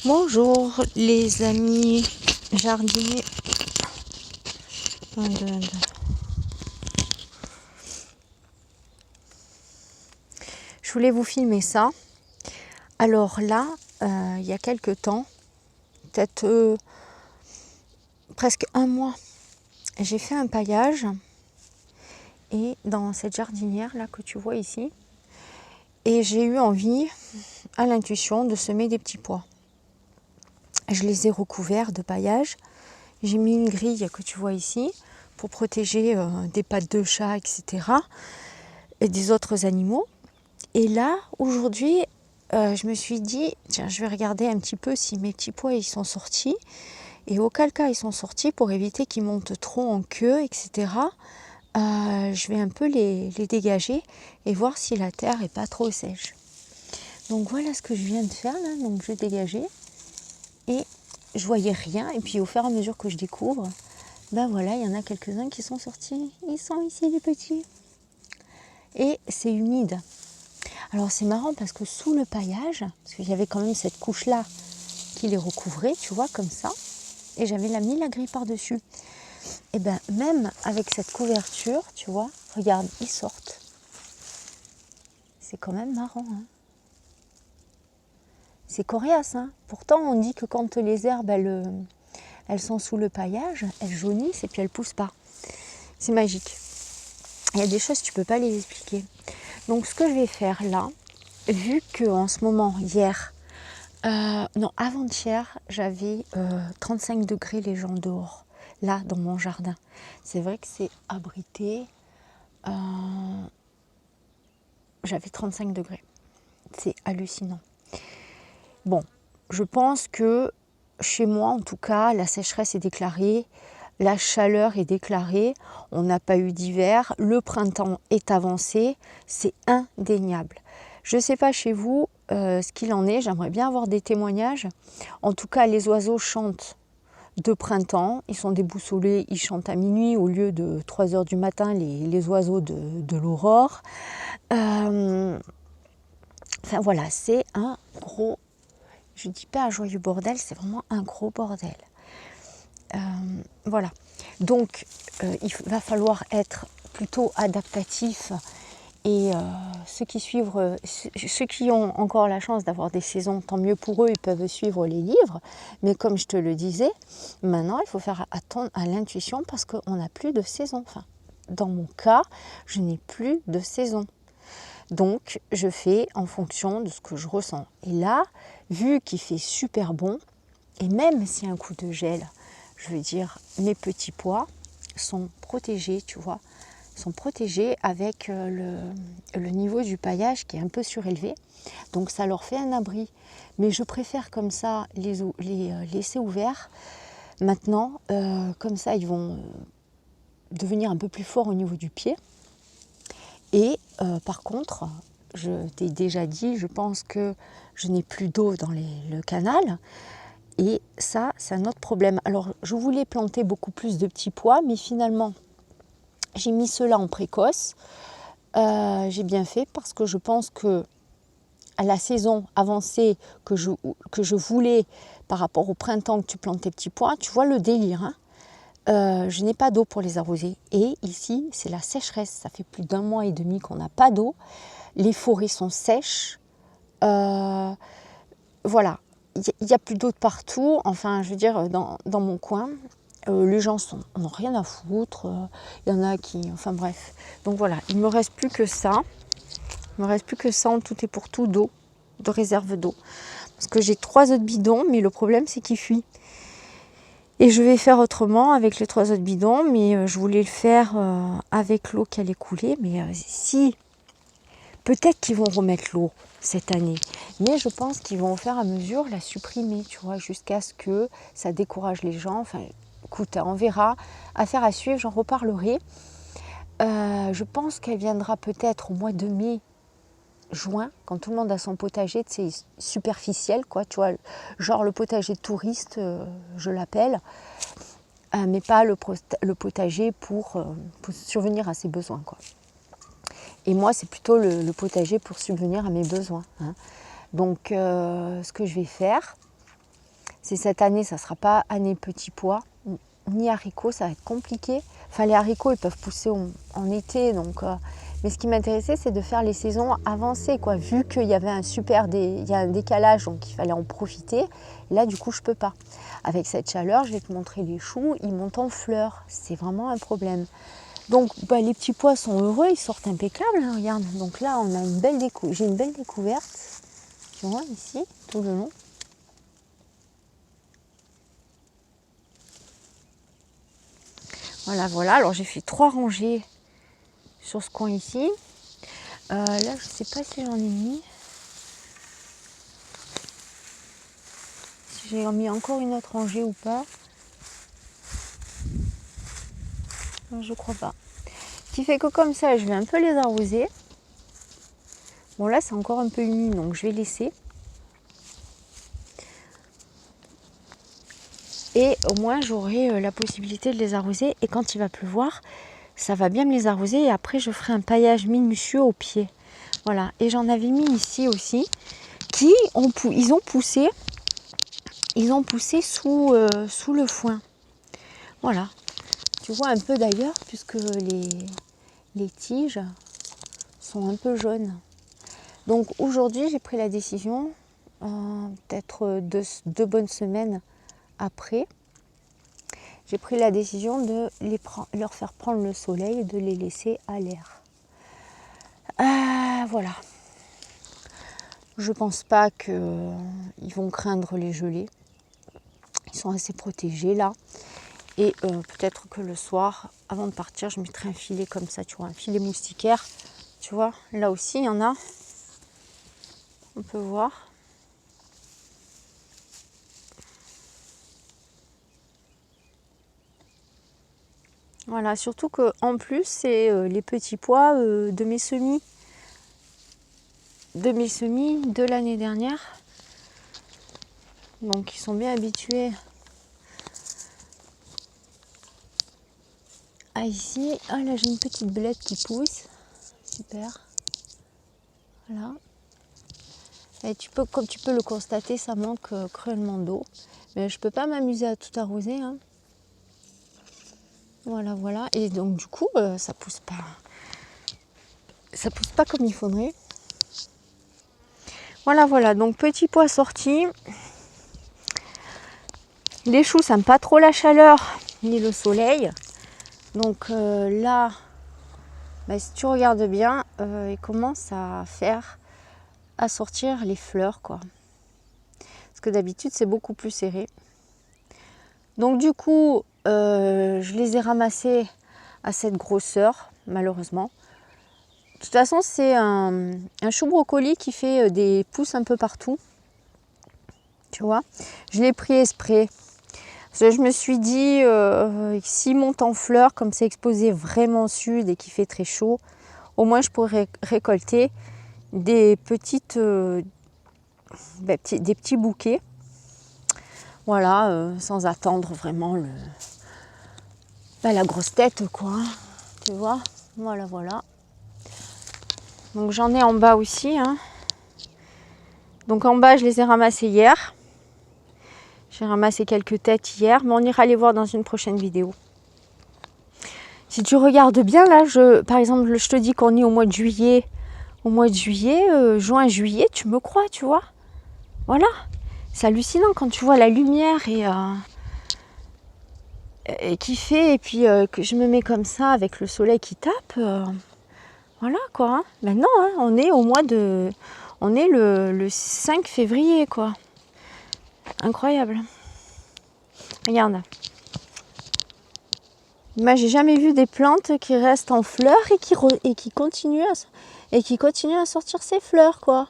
Bonjour les amis jardiniers. Je voulais vous filmer ça. Alors là, il y a quelques temps, peut-être presque un mois, j'ai fait un paillage et dans cette jardinière là que tu vois ici, et j'ai eu envie, à l'intuition, de semer des petits pois. Je les ai recouverts de paillage. J'ai mis une grille que tu vois ici pour protéger des pattes de chat, etc. et des autres animaux. Et là, aujourd'hui, je me suis dit, tiens, je vais regarder un petit peu si mes petits pois ils sont sortis. Et auquel cas ils sont sortis, pour éviter qu'ils montent trop en queue, etc. Je vais un peu les dégager et voir si la terre n'est pas trop sèche. Donc voilà ce que je viens de faire là. Donc je dégageais et je voyais rien. Et puis au fur et à mesure que je découvre, ben voilà, il y en a quelques-uns qui sont sortis. Ils sont ici les petits. Et c'est humide. Alors c'est marrant parce que sous le paillage, parce qu'il y avait quand même cette couche-là qui les recouvrait, tu vois, comme ça, et j'avais mis la grille par-dessus. Et bien même avec cette couverture, tu vois, regarde, ils sortent. C'est quand même marrant, hein. C'est coriace, hein. Pourtant on dit que quand les herbes, elles sont sous le paillage, elles jaunissent et puis elles poussent pas. C'est magique. Il y a des choses, tu peux pas les expliquer. Donc ce que je vais faire là, vu qu'en ce moment, hier, non, avant-hier, j'avais 35 degrés les gens dehors, là, dans mon jardin. C'est vrai que c'est abrité. J'avais 35 degrés. C'est hallucinant. Bon, je pense que chez moi, en tout cas, la sécheresse est déclarée, la chaleur est déclarée, on n'a pas eu d'hiver, le printemps est avancé, c'est indéniable. Je ne sais pas chez vous ce qu'il en est, j'aimerais bien avoir des témoignages. En tout cas, les oiseaux chantent de printemps, ils sont déboussolés, ils chantent à minuit au lieu de 3 h du matin, les oiseaux de l'aurore. Enfin voilà, c'est un gros, je ne dis pas un joyeux bordel, c'est vraiment un gros bordel. Voilà, donc il va falloir être plutôt adaptatif. Et ceux qui ont encore la chance d'avoir des saisons, tant mieux pour eux, ils peuvent suivre les livres. Mais comme je te le disais, maintenant il faut faire attention à l'intuition parce qu'on n'a plus de saison. Enfin, dans mon cas, je n'ai plus de saison. Donc je fais en fonction de ce que je ressens. Et là, vu qu'il fait super bon, et même s'il y a un coup de gel, je veux dire, mes petits pois sont protégés, tu vois, sont protégés avec le niveau du paillage qui est un peu surélevé. Donc ça leur fait un abri. Mais je préfère comme ça les laisser ouverts. Maintenant, comme ça, ils vont devenir un peu plus forts au niveau du pied. Et par contre, je t'ai déjà dit, je pense que je n'ai plus d'eau dans le canal. Et ça, c'est un autre problème. Alors, je voulais planter beaucoup plus de petits pois, mais finalement, j'ai mis cela en précoce. J'ai bien fait parce que je pense que à la saison avancée que je voulais par rapport au printemps que tu plantes tes petits pois, tu vois le délire, hein. Je n'ai pas d'eau pour les arroser. Et ici, c'est la sécheresse. Ça fait plus d'1 mois et demi qu'on n'a pas d'eau. Les forêts sont sèches. Voilà. Il n'y a plus d'eau de partout. Enfin, je veux dire, dans mon coin, les gens n'ont rien à foutre. Il y en a qui... Enfin bref. Donc voilà, il ne me reste plus que ça. Il ne me reste plus que ça en tout et pour tout d'eau, de réserve d'eau. Parce que j'ai 3 autres bidons, mais le problème, c'est qu'ils fuient. Et je vais faire autrement avec les 3 autres bidons, mais je voulais le faire avec l'eau qui allait couler. Mais si, peut-être qu'ils vont remettre l'eau cette année. Mais je pense qu'ils vont au fur et à mesure la supprimer, tu vois, jusqu'à ce que ça décourage les gens. Enfin, écoute, on verra. Affaire à suivre, j'en reparlerai. Je pense qu'elle viendra peut-être au mois de mai, juin, quand tout le monde a son potager, c'est superficiel, quoi, tu vois, genre le potager touriste, je l'appelle, mais pas le potager pour survenir à ses besoins, quoi. Et moi, c'est plutôt le potager pour subvenir à mes besoins, hein. Donc, ce que je vais faire, cette année, ça ne sera pas année petits pois, ni haricots, ça va être compliqué. Enfin, les haricots, ils peuvent pousser en été, donc... mais ce qui m'intéressait, c'est de faire les saisons avancées, quoi. Vu qu'il y avait il y a un décalage, donc il fallait en profiter. Et là, du coup, je peux pas. Avec cette chaleur, je vais te montrer les choux, ils montent en fleurs. C'est vraiment un problème. Donc, les petits pois sont heureux, ils sortent impeccables, hein, regarde. Donc là, on a j'ai une belle découverte. Tu vois, ici, tout le long. Voilà, voilà. Alors, j'ai fait 3 rangées sur ce coin ici. Là, je ne sais pas si j'en ai mis. Si j'ai mis encore une autre rangée ou pas. Je crois pas. Ce qui fait que comme ça, je vais un peu les arroser. Bon, là, c'est encore un peu humide, donc je vais laisser. Et au moins, j'aurai la possibilité de les arroser. Et quand il va pleuvoir, ça va bien me les arroser. Et après, je ferai un paillage minutieux au pied. Voilà. Et j'en avais mis ici aussi, ils ont poussé sous le foin. Voilà. Tu vois un peu d'ailleurs, puisque les tiges sont un peu jaunes. Donc aujourd'hui, j'ai pris la décision, peut-être 2 bonnes semaines après, j'ai pris la décision de leur faire prendre le soleil et de les laisser à l'air. Voilà. Je pense pas qu'ils vont craindre les gelées. Ils sont assez protégés là. Et peut-être que le soir, avant de partir, je mettrai un filet comme ça, tu vois, un filet moustiquaire. Tu vois, là aussi, il y en a. On peut voir. Voilà, surtout qu'en plus, c'est les petits pois de mes semis. De l'année dernière. Donc, ils sont bien habitués à ici. Ah, là, j'ai une petite belette qui pousse. Super. Voilà. Et comme tu peux le constater, ça manque cruellement d'eau. Mais je peux pas m'amuser à tout arroser. Hein. Voilà, voilà. Et donc du coup, ça pousse pas. Ça pousse pas comme il faudrait. Voilà, voilà. Donc petits pois sortis. Les choux, ça n'aime pas trop la chaleur ni le soleil. Donc là, si tu regardes bien, ils commencent à sortir les fleurs, quoi. Parce que d'habitude, c'est beaucoup plus serré. Donc du coup, je les ai ramassés à cette grosseur, malheureusement. De toute façon, c'est un chou brocoli qui fait des pousses un peu partout. Tu vois, je l'ai pris exprès. Parce que je me suis dit, s'il monte en fleurs, comme c'est exposé vraiment au sud et qu'il fait très chaud, au moins je pourrais récolter des des petits bouquets. Voilà, sans attendre vraiment la grosse tête, quoi. Tu vois, voilà, voilà. Donc j'en ai en bas aussi. Hein. Donc en bas, je les ai ramassés hier. J'ai ramassé quelques têtes hier, mais on ira les voir dans une prochaine vidéo. Si tu regardes bien, là, par exemple, je te dis qu'on est au mois de juillet. Au mois de juillet, juin, juillet, tu me crois, tu vois. Voilà. C'est hallucinant quand tu vois la lumière et qui fait, et puis que je me mets comme ça avec le soleil qui tape. Voilà, quoi. Hein. Maintenant, hein, on est on est le 5 février, quoi. Incroyable. Regarde. Moi, j'ai jamais vu des plantes qui restent en fleurs et qui continuent à sortir ses fleurs, quoi.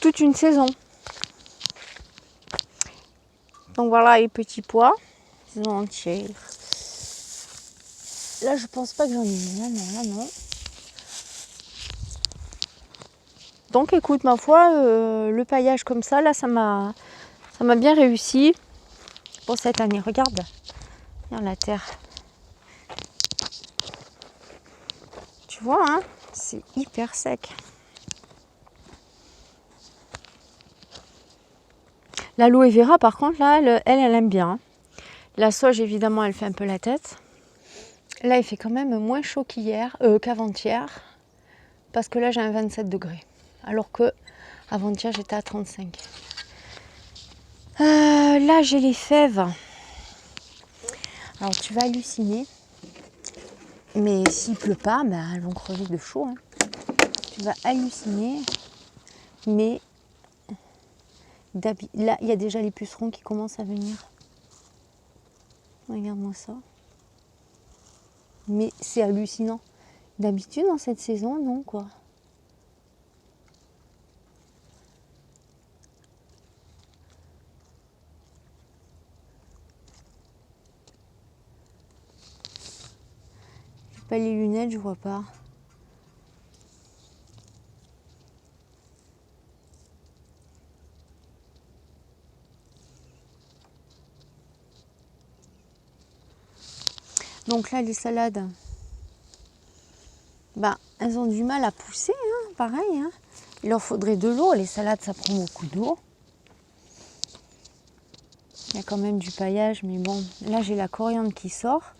Toute une saison. Donc voilà les petits pois. Ils sont entiers. Là, je pense pas que j'en ai mis. Là, non, là, non. Donc, écoute, ma foi, le paillage comme ça, là, ça m'a bien réussi pour cette année. Regarde. Regarde la terre. Tu vois, hein, c'est hyper sec. L'aloe vera, par contre, là, elle aime bien. La sauge, évidemment, elle fait un peu la tête. Là, il fait quand même moins chaud qu'avant-hier. Parce que là, j'ai un 27 degrés. Alors que avant-hier, j'étais à 35. Là, j'ai les fèves. Alors, tu vas halluciner. Mais s'il pleut pas, ben, elles vont crever de chaud. Hein. Tu vas halluciner. Mais là, il y a déjà les pucerons qui commencent à venir. Regarde-moi ça. Mais c'est hallucinant. D'habitude, dans cette saison, non, quoi. J'ai pas les lunettes, je vois pas. Donc là, les salades, ben, elles ont du mal à pousser, hein, pareil. Hein. Il leur faudrait de l'eau. Les salades, ça prend beaucoup d'eau. Il y a quand même du paillage, mais bon. Là, j'ai la coriandre qui sort.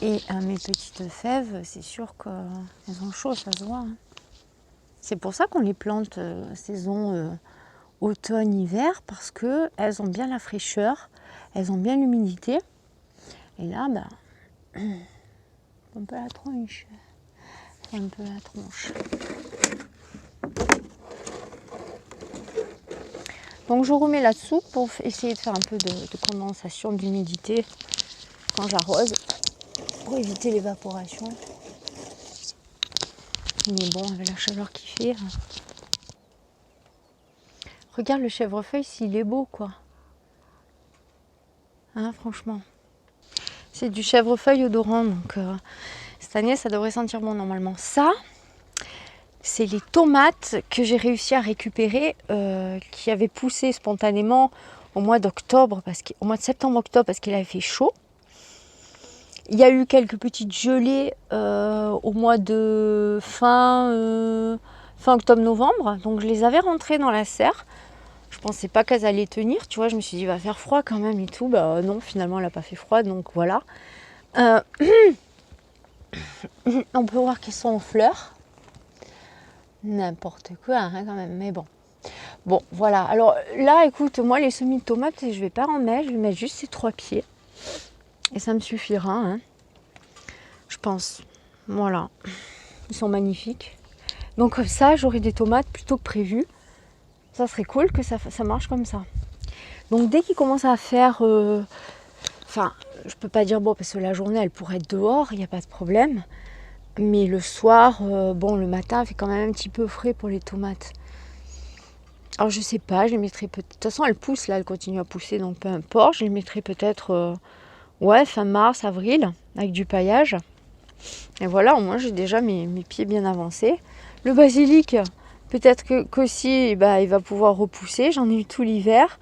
Et mes petites fèves, c'est sûr qu'elles ont chaud, ça se voit. Hein. C'est pour ça qu'on les plante saison automne-hiver, parce qu'elles ont bien la fraîcheur, elles ont bien l'humidité. Et là, ben, un peu la tronche. Un peu la tronche. Donc je remets là-dessous pour essayer de faire un peu de condensation, d'humidité quand j'arrose, pour éviter l'évaporation. Mais bon, avec la chaleur qu'il fait. Regarde le chèvrefeuille s'il est beau, quoi. Hein, franchement. C'est du chèvrefeuille odorant, donc cette année ça devrait sentir bon normalement. Ça, c'est les tomates que j'ai réussi à récupérer, qui avaient poussé spontanément au mois d'octobre, au mois de septembre-octobre, parce qu'il avait fait chaud. Il y a eu quelques petites gelées au mois de fin octobre-novembre, donc je les avais rentrées dans la serre. Je pensais pas qu'elles allaient tenir, tu vois, je me suis dit il va faire froid quand même et tout. Bah non, finalement elle n'a pas fait froid, donc voilà. On peut voir qu'elles sont en fleurs. N'importe quoi hein, quand même, mais bon. Bon, voilà. Alors là, écoute, moi les semis de tomates, je vais pas en mettre, je vais mettre juste ces 3 pieds. Et ça me suffira, hein. Je pense. Voilà. Ils sont magnifiques. Donc comme ça, j'aurai des tomates plutôt que prévu. Ça serait cool que ça marche comme ça. Donc dès qu'il commence à faire... Enfin, je peux pas dire bon, parce que la journée, elle pourrait être dehors, il n'y a pas de problème. Mais le soir, bon, le matin, il fait quand même un petit peu frais pour les tomates. Alors je sais pas, je les mettrai peut-être... De toute façon, elles poussent là, elles continuent à pousser, donc peu importe. Je les mettrai peut-être, ouais, fin mars, avril, avec du paillage. Et voilà, au moins j'ai déjà mes pieds bien avancés. Le basilic, peut-être qu'aussi, bah, il va pouvoir repousser. J'en ai eu tout l'hiver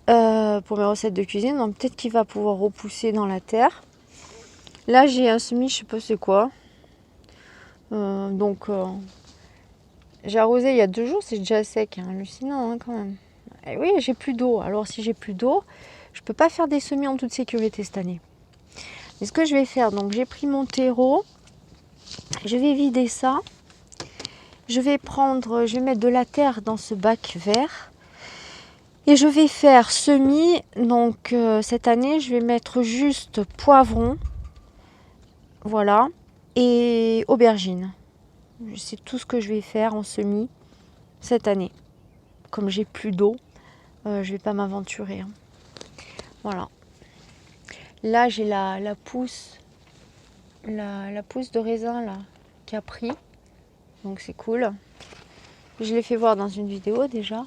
pour mes recettes de cuisine. Donc peut-être qu'il va pouvoir repousser dans la terre. Là, j'ai un semis, je sais pas c'est quoi. J'ai arrosé il y a 2 jours, c'est déjà sec. Hein, hallucinant hein, quand même. Et oui, j'ai plus d'eau. Alors si j'ai plus d'eau, je peux pas faire des semis en toute sécurité cette année. Mais ce que je vais faire, donc j'ai pris mon terreau. Je vais vider ça. Je vais mettre de la terre dans ce bac vert. Et je vais faire semis. Donc cette année, je vais mettre juste poivron. Voilà. Et aubergine. C'est tout ce que je vais faire en semis cette année. Comme j'ai plus d'eau, je vais pas m'aventurer. Hein. Voilà. Là, j'ai la pousse. La pousse de raisin là qui a pris. Donc c'est cool. Je l'ai fait voir dans une vidéo déjà.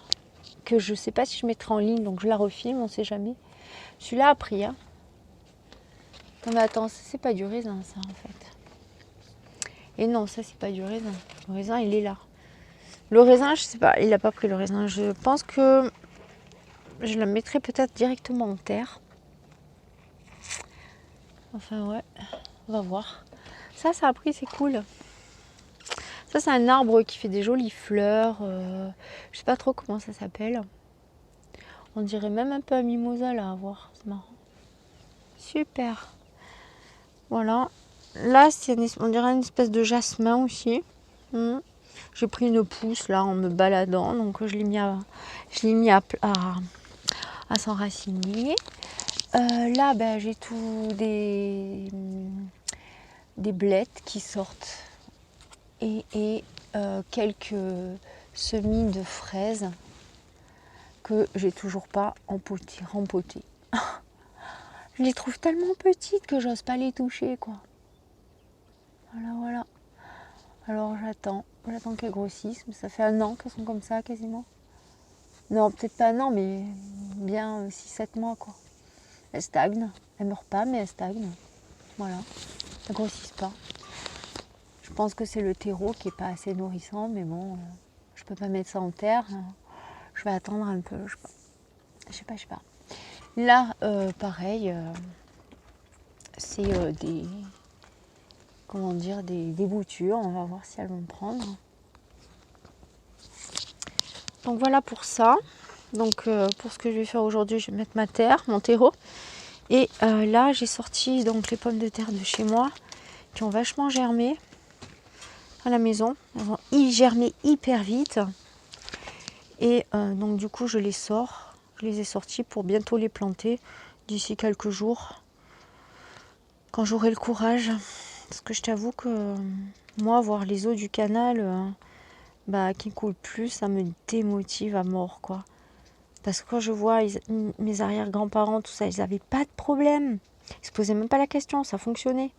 Que je sais pas si je mettrai en ligne, donc je la refilme, on sait jamais. Celui-là a pris. Hein. Non mais attends, ça c'est pas du raisin ça en fait. Et non, ça c'est pas du raisin. Le raisin il est là. Le raisin, je sais pas, il a pas pris le raisin. Je pense que je la mettrai peut-être directement en terre. Enfin ouais, on va voir. Ça a pris, c'est cool. Ça c'est un arbre qui fait des jolies fleurs. Je sais pas trop comment ça s'appelle. On dirait même un peu un mimosa là, à voir, c'est marrant. Super. Voilà. Là, on dirait une espèce de jasmin aussi. J'ai pris une pousse là en me baladant, donc je l'ai mis à s'enraciner. Là, ben, j'ai tout des blettes qui sortent et quelques semis de fraises que j'ai toujours pas rempotées. Je les trouve tellement petites que j'ose pas les toucher, quoi. Voilà. Alors j'attends qu'elles grossissent. Ça fait 1 an qu'elles sont comme ça quasiment. Non, peut-être pas 1 an, mais bien 6-7 mois, quoi. Elles stagnent. Elles meurent pas, mais elles stagnent. Voilà. Elles grossissent pas. Je pense que c'est le terreau qui est pas assez nourrissant, mais bon, je peux pas mettre ça en terre. Je vais attendre un peu. Je sais pas. Là, pareil, c'est des boutures. On va voir si elles vont prendre. Donc voilà pour ça. Donc pour ce que je vais faire aujourd'hui, je vais mettre ma terre, mon terreau. Et là, j'ai sorti donc les pommes de terre de chez moi qui ont vachement germé à la maison. Elles vont germer hyper vite. Et donc du coup, je les sors. Je les ai sortis pour bientôt les planter d'ici quelques jours. Quand j'aurai le courage. Parce que je t'avoue que moi, voir les eaux du canal qui coulent plus, ça me démotive à mort, quoi. Parce que quand je vois mes arrière-grands-parents, tout ça, ils n'avaient pas de problème. Ils se posaient même pas la question, ça fonctionnait.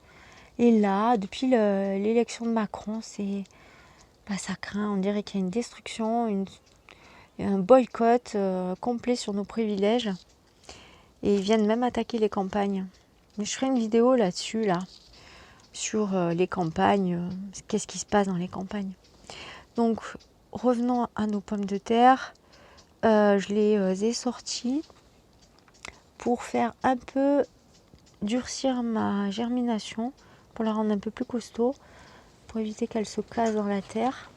Et là, depuis l'élection de Macron, ça craint. On dirait qu'il y a une destruction, un boycott complet sur nos privilèges. Et ils viennent même attaquer les campagnes. Mais je ferai une vidéo là-dessus, sur les campagnes, qu'est-ce qui se passe dans les campagnes. Donc, revenons à nos pommes de terre. Je les ai sorties pour faire un peu durcir ma germination, pour la rendre un peu plus costaud, pour éviter qu'elle se casse dans la terre.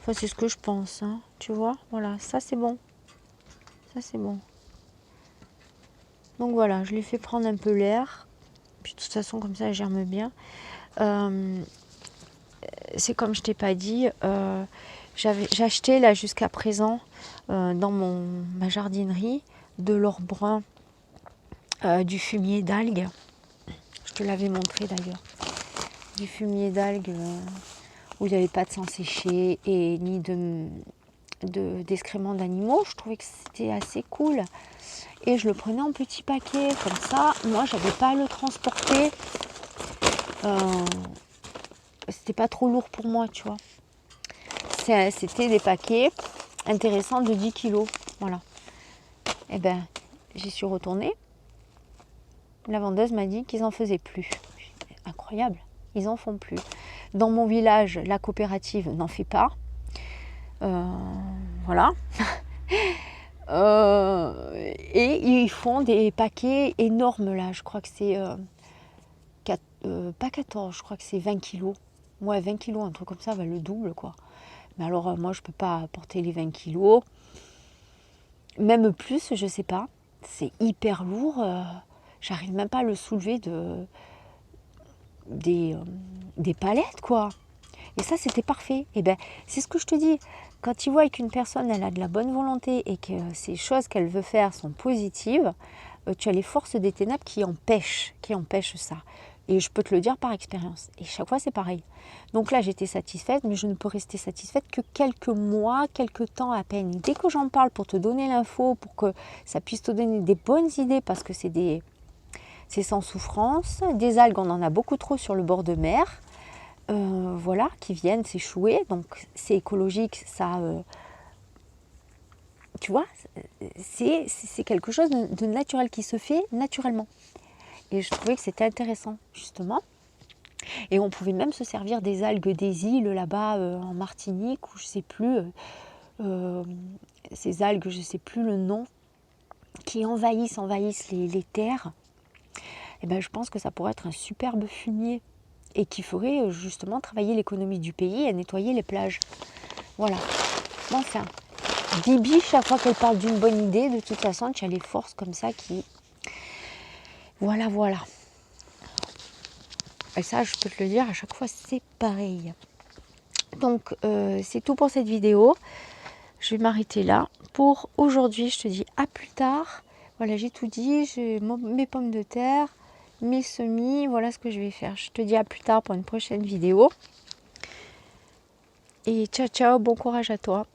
Enfin, c'est ce que je pense, hein, tu vois. Voilà, ça c'est bon. Donc voilà, je les fais prendre un peu l'air. Puis de toute façon, comme ça, elle germe bien. C'est comme je t'ai pas dit, j'ai acheté là jusqu'à présent dans ma jardinerie de l'or brun, du fumier d'algues. Je te l'avais montré d'ailleurs. Du fumier d'algues où il n'y avait pas de sang séché et ni d'excréments d'animaux. Je trouvais que c'était assez cool. Et je le prenais en petits paquets, comme ça. Moi, j'avais pas à le transporter. C'était pas trop lourd pour moi, tu vois. C'était des paquets intéressants de 10 kilos. Voilà. Et ben, j'y suis retournée. La vendeuse m'a dit qu'ils en faisaient plus. Incroyable, ils en font plus. Dans mon village, la coopérative n'en fait pas. Voilà. Et ils font des paquets énormes là. Je crois que c'est pas 14, je crois que c'est 20 kilos. Ouais, 20 kilos, un truc comme ça, le double quoi. Mais alors moi je peux pas porter les 20 kilos. Même plus, je sais pas. C'est hyper lourd. J'arrive même pas à le soulever des palettes quoi. Et ça c'était parfait. Et ben c'est ce que je te dis. Quand tu vois qu'une personne elle a de la bonne volonté et que ces choses qu'elle veut faire sont positives, tu as les forces des ténèbres qui empêchent ça. Et je peux te le dire par expérience. Et chaque fois c'est pareil. Donc là j'étais satisfaite, mais je ne peux rester satisfaite que quelques mois, quelques temps à peine. Et dès que j'en parle pour te donner l'info, pour que ça puisse te donner des bonnes idées, parce que c'est sans souffrance. Des algues, on en a beaucoup trop sur le bord de mer. Voilà, qui viennent s'échouer. Donc c'est écologique, ça... tu vois, c'est quelque chose de naturel qui se fait naturellement. Et je trouvais que c'était intéressant, justement. Et on pouvait même se servir des algues des îles là-bas en Martinique, ou je sais plus, ces algues, je sais plus le nom, qui envahissent les terres. Et ben, je pense que ça pourrait être un superbe fumier et qui ferait justement travailler l'économie du pays et nettoyer les plages. Voilà. Bon, enfin, Bibi, chaque fois qu'elle parle d'une bonne idée, de toute façon, tu as les forces comme ça qui... Voilà, voilà. Et ça, je peux te le dire, à chaque fois, c'est pareil. Donc, c'est tout pour cette vidéo. Je vais m'arrêter là. Pour aujourd'hui, je te dis à plus tard. Voilà, j'ai tout dit. J'ai mes pommes de terre, mes semis. Voilà ce que je vais faire. Je te dis à plus tard pour une prochaine vidéo. Et ciao, ciao. Bon courage à toi.